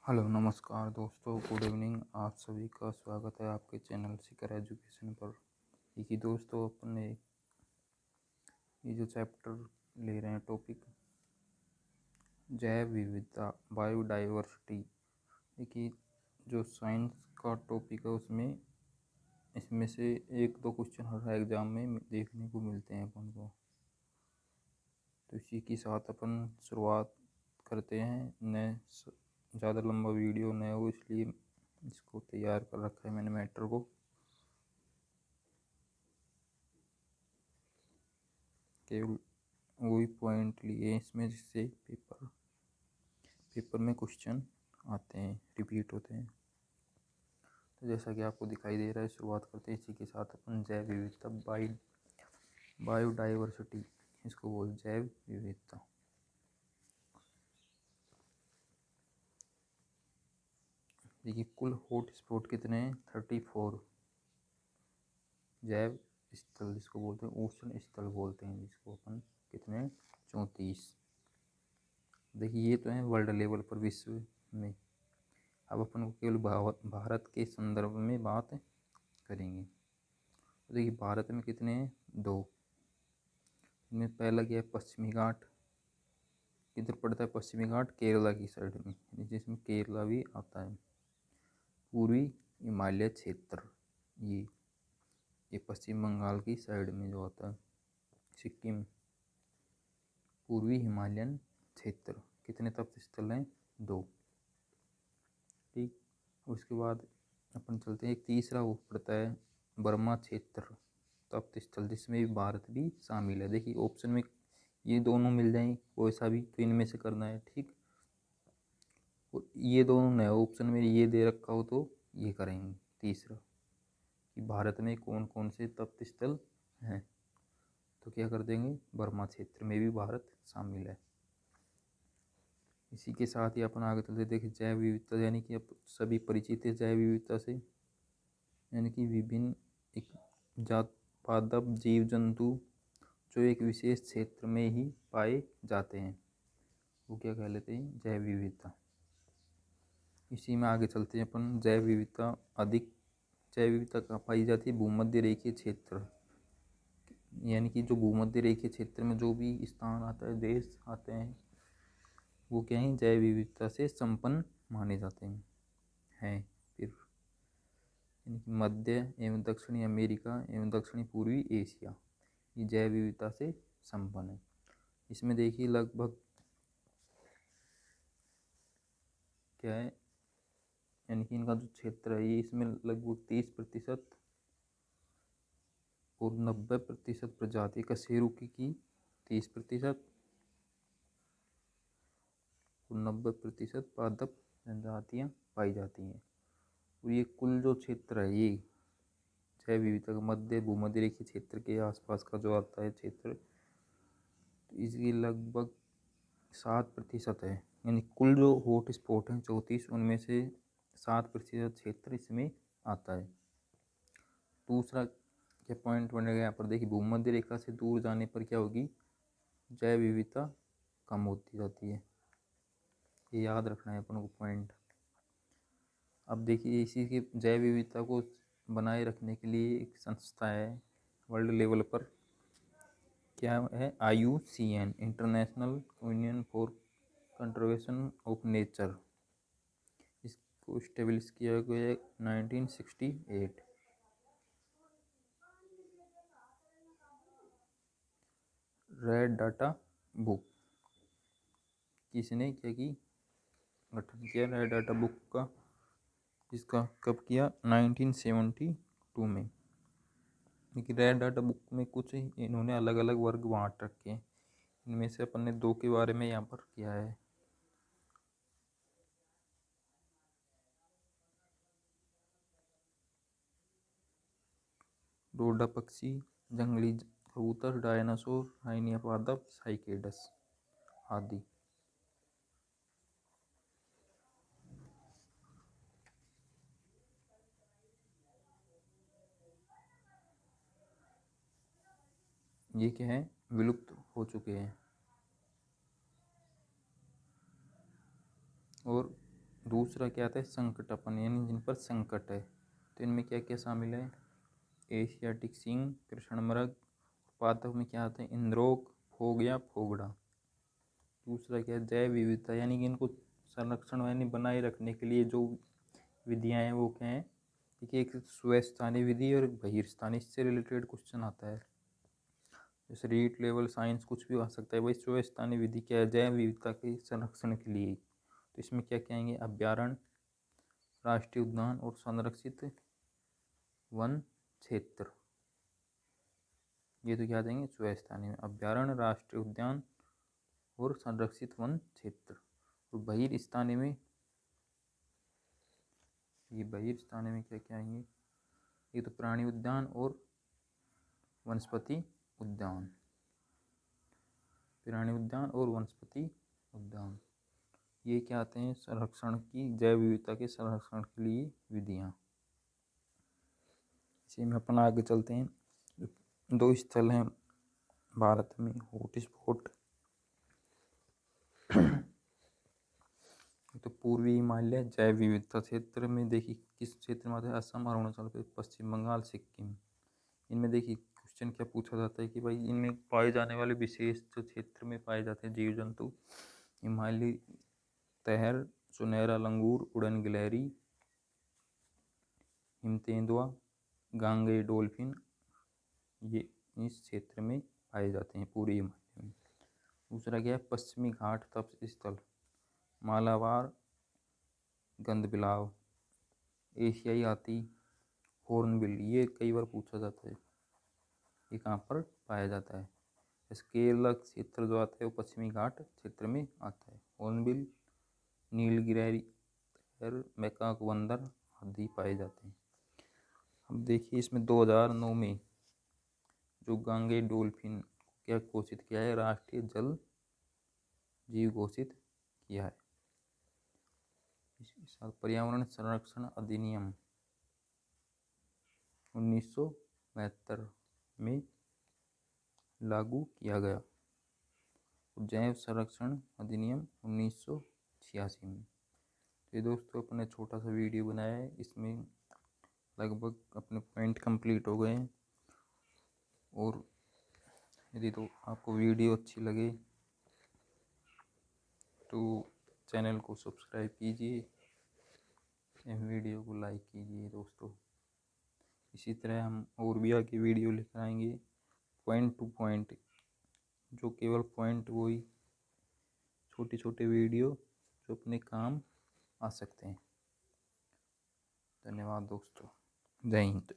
Hello नमस्कार दोस्तों, good evening. आप सभी का स्वागत है आपके चैनल शिखर एजुकेशन पर। देखिए दोस्तों, अपने ये जो चैप्टर ले रहे हैं टॉपिक जैव विविधता, बायोडाइवर्सिटी। देखिए जो साइंस का टॉपिक है उसमें इसमें से एक दो क्वेश्चन हर एग्जाम में देखने को मिलते हैं अपन को। तो इसी के साथ अपन शुरुआत करते हैं। ज़्यादा लंबा वीडियो न हो इसलिए इसको तैयार कर रखा है मैंने मैटर को। केवल वही पॉइंट लिए इसमें जिससे पेपर में क्वेश्चन आते हैं, रिपीट होते हैं। तो जैसा कि आपको दिखाई दे रहा है, शुरुआत करते हैं इसी के साथ अपन जैव विविधता, बायोडाइवर्सिटी, इसको बोल जैव विविधता। देखिए कुल हॉट स्पॉट कितने हैं? 34 जैव स्थल, जिसको बोलते हैं उष्ण स्थल बोलते हैं, जिसको अपन कितने 34। देखिए ये तो है वर्ल्ड लेवल पर, विश्व में। अब अपन को केवल भारत के संदर्भ में बात करेंगे। तो देखिए भारत में कितने हैं? 2। इनमें पहला क्या है? पश्चिमी घाट। किधर पड़ता है पश्चिमी घाट? केरला की साइड में, जिसमें केरला भी आता है। पूर्वी हिमालय क्षेत्र, ये पश्चिम बंगाल की साइड में जो आता है, सिक्किम। पूर्वी हिमालयन क्षेत्र, कितने तप्त स्थल हैं? 2। ठीक। उसके बाद अपन चलते हैं, एक तीसरा वो पड़ता है बर्मा क्षेत्र तप्त स्थल, जिसमें भी भारत भी शामिल है। देखिए ऑप्शन में ये दोनों मिल जाएं, कोई सा भी तो इनमें से करना है। ठीक। और ये दोनों नए ऑप्शन में ये दे रखा हो तो ये करेंगे तीसरा, कि भारत में कौन कौन से तप्त स्थल हैं। तो क्या कर देंगे? बर्मा क्षेत्र में भी भारत शामिल है। इसी के साथ ही अपन आगे चलते देखिए जैव विविधता, यानी कि अब सभी परिचित है जैव विविधता से, यानी कि विभिन्न एक जात पादप जीव जंतु जो एक विशेष क्षेत्र में ही पाए जाते हैं, वो क्या कह लेते हैं? जैव विविधता। इसी में आगे चलते हैं अपन। जैव विविधता कहाँ पाई जाती है? भूमध्य रेखीय क्षेत्र, यानी कि जो भूमध्य रेखीय क्षेत्र में जो भी स्थान आता है, देश आते हैं, वो क्या है? जैव विविधता से संपन्न माने जाते हैं। फिर यानी कि मध्य एवं दक्षिणी अमेरिका एवं दक्षिणी पूर्वी एशिया, ये जैव विविधता से संपन्न है। इसमें देखिए लगभग क्या है, यानी कि इनका जो क्षेत्र है ये, इसमें लगभग 30% और 90% प्रजाति कशेरुकी की 30% और 90% पादप जनजातियाँ पाई जाती हैं। और ये कुल जो क्षेत्र है, ये जैव विविधता का मध्य भूमध्य रेखीय क्षेत्र के आसपास का जो आता है क्षेत्र, तो इसकी लगभग 7% है। यानी कुल जो हॉट स्पॉट हैं 34, उनमें से 7% क्षेत्र इसमें आता है। दूसरा क्या पॉइंट बनेगा यहाँ पर? देखिए भूमध्य रेखा से दूर जाने पर क्या होगी? जैव विविधता कम होती जाती है। ये याद रखना है अपन को पॉइंट। अब देखिए इसी के जैव विविधता को बनाए रखने के लिए एक संस्था है वर्ल्ड लेवल पर, क्या है? IUCN, international union for conservation of nature. इसको स्टेब्लिश किया गया है 1968। रेड डाटा बुक किसने क्या की गठन किया? रेड डाटा बुक का, इसका कब किया? 1972 में। लेकिन रेड डाटा बुक में कुछ इन्होंने अलग अलग वर्ग बांट रखे हैं। इनमें से अपन ने 2 के बारे में यहाँ पर किया है। डोडा पक्षी, जंगली कबूतर, डायनासोर, हाइनिया पादप, साइकेडस आदि। ये क्या है? विलुप्त हो चुके हैं। और दूसरा क्या आता है संकटपन, यानी जिन पर संकट है। तो इनमें क्या क्या शामिल है, एशियाटिक सिंह, कृष्णमृग। पादप में क्या आता है इंद्रोक, फोग या फोगड़ा। दूसरा क्या है जैव विविधता, यानी कि इनको संरक्षण यानी बनाए रखने के लिए जो विधियाँ हैं वो क्या हैं, देखिए एक स्वस्थानीय विधि और एक बहिर्स्थानीय, इससे रिलेटेड क्वेश्चन आता है। जैसे रीट लेवल साइंस कुछ भी आ सकता है। भाई स्वस्थानीय विधि क्या है, जैव विविधता के संरक्षण के लिए। तो इसमें क्या क्या आएंगे, अभ्यारण्य, राष्ट्रीय उद्यान और संरक्षित वन क्षेत्र। ये तो क्या देंगे स्वस्थानीय में, अभ्यारण्य, राष्ट्रीय उद्यान और संरक्षित वन क्षेत्र। और बहिर्स्थानीय में, ये बहिर्स्थानीय में क्या क्या आएंगे, ये तो प्राणी उद्यान और वनस्पति उद्यान, प्राणी उद्यान और वनस्पति उद्यान। ये क्या आते हैं संरक्षण की, जैव विविधता के संरक्षण के लिए विधियाँ। इसी में अपन आगे चलते हैं। दो स्थल हैं भारत में हॉटस्पॉट, तो पूर्वी हिमालय जैव विविधता क्षेत्र में देखिए किस क्षेत्र में आता है, असम, अरुणाचल प्रदेश, पश्चिम बंगाल, सिक्किम। इनमें देखिए क्वेश्चन क्या पूछा जाता है कि भाई इनमें पाए जाने वाले विशेष जो क्षेत्र में पाए जाते हैं जीव जंतु, हिमालयी तहर, सुनहरा लंगूर, उड़न गिलहरी, हिम तेंदुआ, गांगेय डॉल्फिन, ये इस क्षेत्र में पाए जाते हैं पूरे हिमालय में। दूसरा क्या है पश्चिमी घाट तप्त स्थल, मालाबार, गंधबिलाव, एशियाई हाथी, हॉर्नबिल। ये कई बार पूछा जाता है, ये कहाँ पर पाया जाता है। केरला क्षेत्र जो आता है वो पश्चिमी घाट क्षेत्र में आता है। हॉर्नबिल, नीलगिरी, मैकाक बंदर आदि पाए जाते हैं। अब देखिए इसमें 2009 में जो गांगेय डॉल्फिन क्या घोषित किया है, राष्ट्रीय जल जीव घोषित किया है। इस पर्यावरण संरक्षण अधिनियम 1972 में लागू किया गया। जैव संरक्षण अधिनियम 1986 में। तो ये दोस्तों अपने छोटा सा वीडियो बनाया है, इसमें लगभग अपने पॉइंट कंप्लीट हो गए हैं। और यदि तो आपको वीडियो अच्छी लगे तो चैनल को सब्सक्राइब कीजिए, वीडियो को लाइक कीजिए दोस्तों। इसी तरह हम और भी आगे वीडियो लेकर आएंगे, पॉइंट टू पॉइंट, जो केवल पॉइंट वही छोटे छोटे वीडियो जो अपने काम आ सकते हैं। धन्यवाद दोस्तों, जय हिंद।